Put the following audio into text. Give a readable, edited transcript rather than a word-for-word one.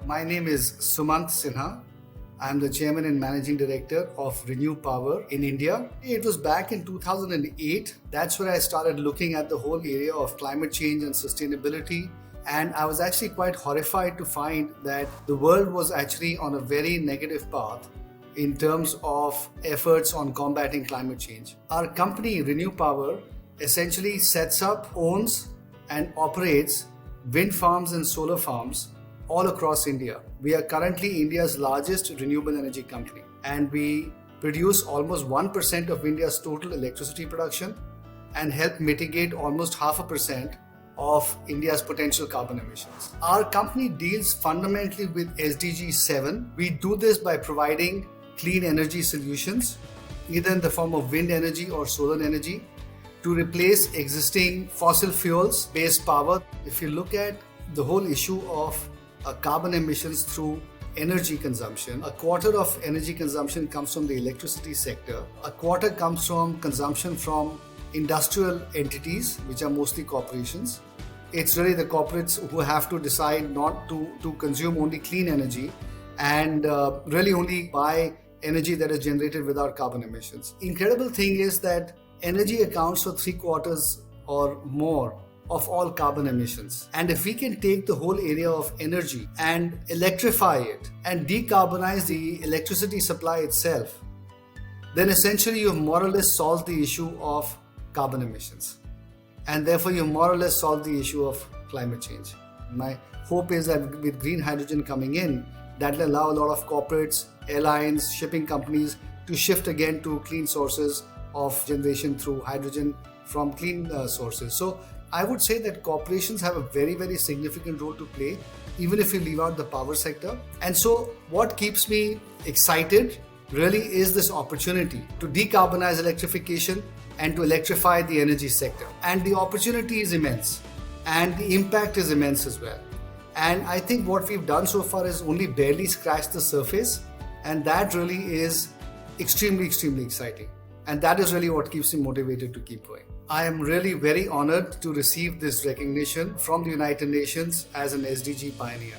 My name is Sumant Sinha. I'm the chairman and managing director of Renew Power in India. It was back in 2008. That's where I started looking at the whole area of climate change and sustainability. And I was actually quite horrified to find that the world was actually on a very negative path in terms of efforts on combating climate change. Our company, Renew Power, essentially sets up, owns, and operates wind farms and solar farms all across India. We are currently India's largest renewable energy company, and we produce almost 1% of India's total electricity production and help mitigate almost 0.5% of India's potential carbon emissions. Our company deals fundamentally with SDG 7. We do this by providing clean energy solutions, either in the form of wind energy or solar energy, to replace existing fossil fuels based power. If you look at the whole issue of carbon emissions through energy consumption, a quarter of energy consumption comes from the electricity sector, a quarter comes from consumption from industrial entities, which are mostly corporations. It's really the corporates who have to decide not to consume only clean energy and really only buy energy that is generated without carbon emissions. Incredible thing is that energy accounts for 3/4 or more of all carbon emissions. And if we can take the whole area of energy and electrify it and decarbonize the electricity supply itself, then essentially you've more or less solved the issue of carbon emissions. And therefore you've more or less solved the issue of climate change. My hope is that with green hydrogen coming in, that will allow a lot of corporates, airlines, shipping companies to shift again to clean sources of generation through hydrogen from clean sources. So I would say that corporations have a very, very significant role to play, even if you leave out the power sector. And so what keeps me excited really is this opportunity to decarbonize electrification and to electrify the energy sector. And the opportunity is immense and the impact is immense as well. And I think what we've done so far is only barely scratched the surface, and that really is extremely, extremely exciting. And that is really what keeps me motivated to keep going. I am really very honored to receive this recognition from the United Nations as an SDG pioneer.